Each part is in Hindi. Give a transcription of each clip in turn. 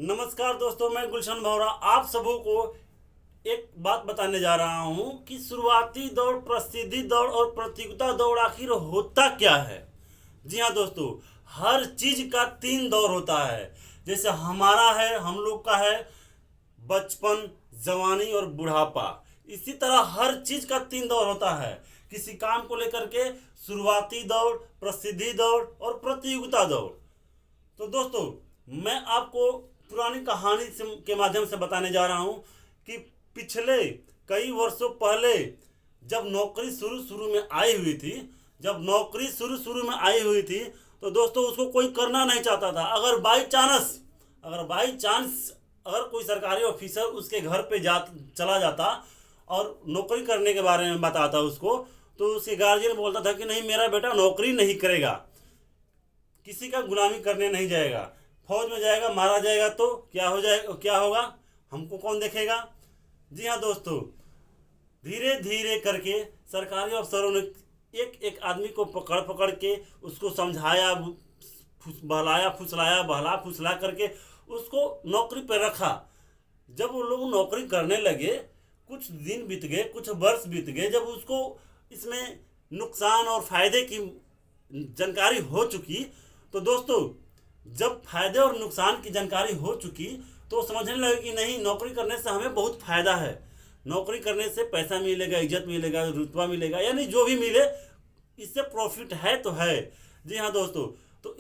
नमस्कार दोस्तों, मैं गुलशन भौरा आप सबों को एक बात बताने जा रहा हूं कि शुरुआती दौड़, प्रसिद्धि दौड़ और प्रतियोगिता दौड़ आखिर होता क्या है। जी हाँ दोस्तों, हर चीज का तीन दौर होता है। जैसे हमारा है, हम लोग का है बचपन, जवानी और बुढ़ापा। इसी तरह हर चीज का तीन दौर होता है। किसी काम को लेकर के शुरुआती दौड़, प्रसिद्धि दौड़ और प्रतियोगिता दौड़। तो दोस्तों, मैं आपको पुरानी कहानी के माध्यम से बताने जा रहा हूं कि पिछले कई वर्षों पहले जब नौकरी शुरू शुरू में आई हुई थी, तो दोस्तों उसको कोई करना नहीं चाहता था। अगर बाई चांस अगर कोई सरकारी ऑफिसर उसके घर पे चला जाता और नौकरी करने के बारे में बताता उसको, तो उसके गार्जियन बोलता था कि नहीं, मेरा बेटा नौकरी नहीं करेगा, किसी का गुलामी करने नहीं जाएगा, फौज में जाएगा, मारा जाएगा तो क्या होगा, हमको कौन देखेगा। जी हाँ दोस्तों, धीरे धीरे करके सरकारी अफसरों ने एक एक आदमी को पकड़ पकड़ के उसको समझाया, बहलाया फुसलाया, बहला फुसला करके उसको नौकरी पर रखा। जब वो लोग नौकरी करने लगे, कुछ दिन बीत गए, कुछ वर्ष बीत गए, जब उसको इसमें नुकसान और फायदे की जानकारी हो चुकी, तो दोस्तों जब फायदे और नुकसान की जानकारी हो चुकी तो समझने लगे कि नहीं, नौकरी करने से हमें बहुत फायदा है। नौकरी करने से पैसा मिलेगा, इज्जत मिलेगा, रुतबा मिलेगा, यानी जो भी मिले इससे प्रॉफिट है तो है। जी हाँ दोस्तों, तो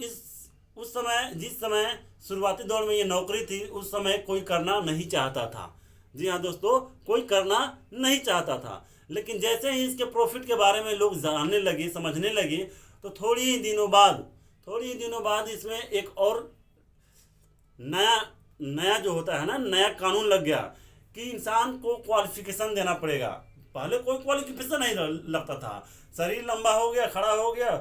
उस समय, जिस समय शुरुआती दौर में ये नौकरी थी, उस समय कोई करना नहीं चाहता था। जी हाँ दोस्तों, कोई करना नहीं चाहता था। लेकिन जैसे ही इसके प्रॉफिट के बारे में लोग जानने लगे, समझने लगे, तो थोड़ी ही दिनों बाद इसमें एक और नया नया जो होता है ना, नया कानून लग गया कि इंसान को क्वालिफिकेशन देना पड़ेगा। पहले कोई क्वालिफिकेशन नहीं लगता था। शरीर लंबा हो गया, खड़ा हो गया,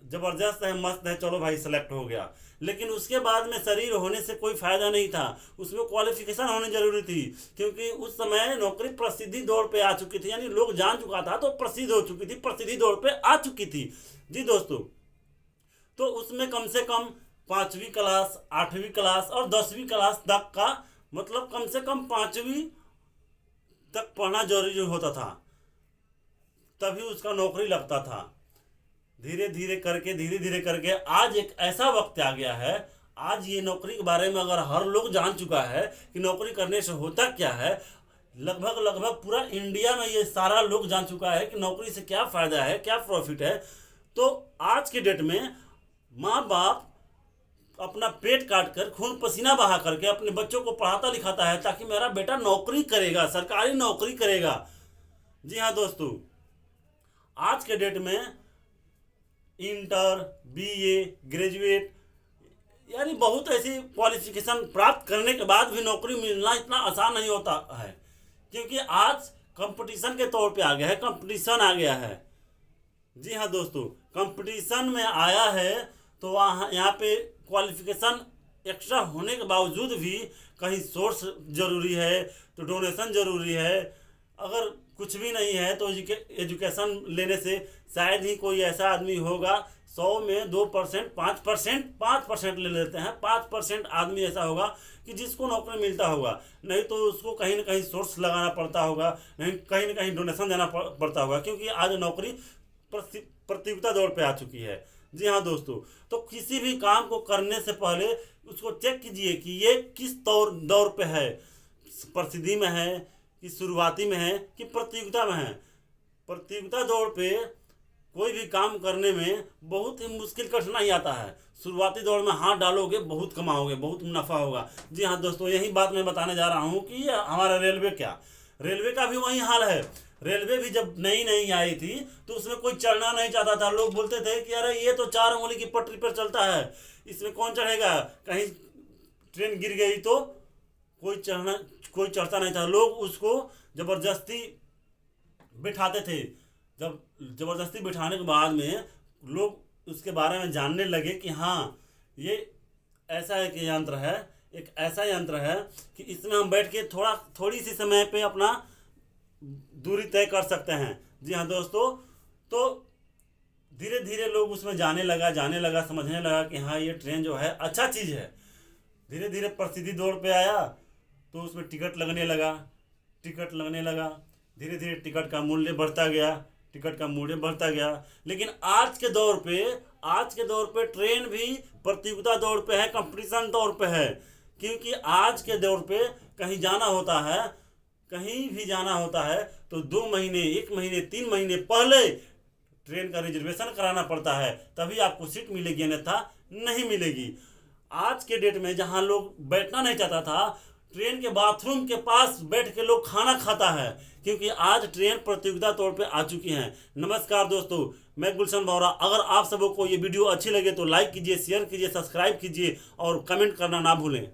जबरदस्त है, मस्त है, चलो भाई सेलेक्ट हो गया। लेकिन उसके बाद में शरीर होने से कोई फायदा नहीं था, उसमें क्वालिफिकेशन होनी जरूरी थी। क्योंकि उस समय नौकरी प्रसिद्धि दौड़ पे आ चुकी थी, यानी लोग जान चुका था तो प्रसिद्ध हो चुकी थी, प्रसिद्धि दौड़ पे आ चुकी थी। जी दोस्तों, तो उसमें कम से कम 5वीं क्लास, 8वीं क्लास और 10वीं क्लास तक का, मतलब कम से कम 5वीं तक पढ़ना जरूरी होता था, तभी उसका नौकरी लगता था। धीरे धीरे करके आज एक ऐसा वक्त आ गया है, आज ये नौकरी के बारे में अगर हर लोग जान चुका है कि नौकरी करने से होता क्या है। लगभग लगभग पूरा इंडिया में ये सारा लोग जान चुका है कि नौकरी से क्या फ़ायदा है, क्या प्रॉफिट है। तो आज के डेट में माँ बाप अपना पेट काट कर, खून पसीना बहा करके अपने बच्चों को पढ़ाता लिखाता है ताकि मेरा बेटा नौकरी करेगा, सरकारी नौकरी करेगा। जी हाँ दोस्तों, आज के डेट में इंटर, बीए, ग्रेजुएट, यानी बहुत ऐसी क्वालिफिकेशन प्राप्त करने के बाद भी नौकरी मिलना इतना आसान नहीं होता है। क्योंकि आज कंपटीशन के तौर पे आ गया है, कंपटीशन आ गया है। जी हाँ दोस्तों, कंपटीशन में आया है तो वहाँ यहाँ पे क्वालिफिकेशन एक्स्ट्रा होने के बावजूद भी कहीं सोर्स ज़रूरी है, तो डोनेशन ज़रूरी है। अगर कुछ भी नहीं है तो एजुकेशन लेने से शायद ही कोई ऐसा आदमी होगा, 100 में 2%, 5% ले लेते हैं, 5% आदमी ऐसा होगा कि जिसको नौकरी मिलता होगा। नहीं तो उसको कहीं ना कहीं सोर्स लगाना पड़ता होगा, नहीं कहीं ना कहीं डोनेशन देना पड़ता होगा, क्योंकि आज नौकरी प्रतियोगिता दौर पे आ चुकी है। जी हाँ दोस्तों, तो किसी भी काम को करने से पहले उसको चेक कीजिए कि ये किस दौर पे है, प्रसिद्धि में है कि शुरुआती में है कि प्रतियोगिता में है। प्रतियोगिता दौर पे कोई भी काम करने में बहुत ही मुश्किल कठिनाई आता है। शुरुआती दौर में हाथ डालोगे, बहुत कमाओगे, बहुत मुनाफा होगा। जी हाँ दोस्तों, यही बात मैं बताने जा रहा हूँ कि हमारा रेलवे का भी वही हाल है। रेलवे भी जब नई नई आई थी तो उसमें कोई चढ़ना नहीं चाहता था। लोग बोलते थे कि अरे ये तो 4 उंगली की पटरी पर चलता है, इसमें कौन चढ़ेगा, कहीं ट्रेन गिर गई तो कोई चढ़ता नहीं था। लोग उसको ज़बरदस्ती बिठाते थे। जब ज़बरदस्ती बिठाने के बाद में लोग उसके बारे में जानने लगे कि हाँ, ये ऐसा एक ऐसा यंत्र है कि इसमें हम बैठ के थोड़ी सी समय पे अपना दूरी तय कर सकते हैं। जी हाँ दोस्तों, तो धीरे धीरे लोग उसमें जाने लगा, समझने लगा कि हाँ, ये ट्रेन जो है अच्छा चीज़ है। धीरे धीरे प्रसिद्धि दौर पे आया तो उसमें टिकट लगने लगा, टिकट लगने लगा। धीरे धीरे टिकट का मूल्य बढ़ता गया, टिकट का मूल्य बढ़ता गया। लेकिन आज के दौर पे ट्रेन भी प्रतियोगिता दौर पे है, कंपटीशन दौर पे है। क्योंकि आज के दौर पे कहीं जाना होता है, कहीं भी जाना होता है तो 2 महीने, 1 महीने, 3 महीने पहले ट्रेन का रिजर्वेशन कराना पड़ता है, तभी आपको सीट मिलेगी, अन्यथा नहीं मिलेगी। आज के डेट में जहाँ लोग बैठना नहीं चाहता था, ट्रेन के बाथरूम के पास बैठ के लोग खाना खाता है, क्योंकि आज ट्रेन प्रतियोगिता तौर पे आ चुकी हैं। नमस्कार दोस्तों, मैं गुलशन बोरा। अगर आप सबों को ये वीडियो अच्छी लगे तो लाइक कीजिए, शेयर कीजिए, सब्सक्राइब कीजिए और कमेंट करना ना भूलें।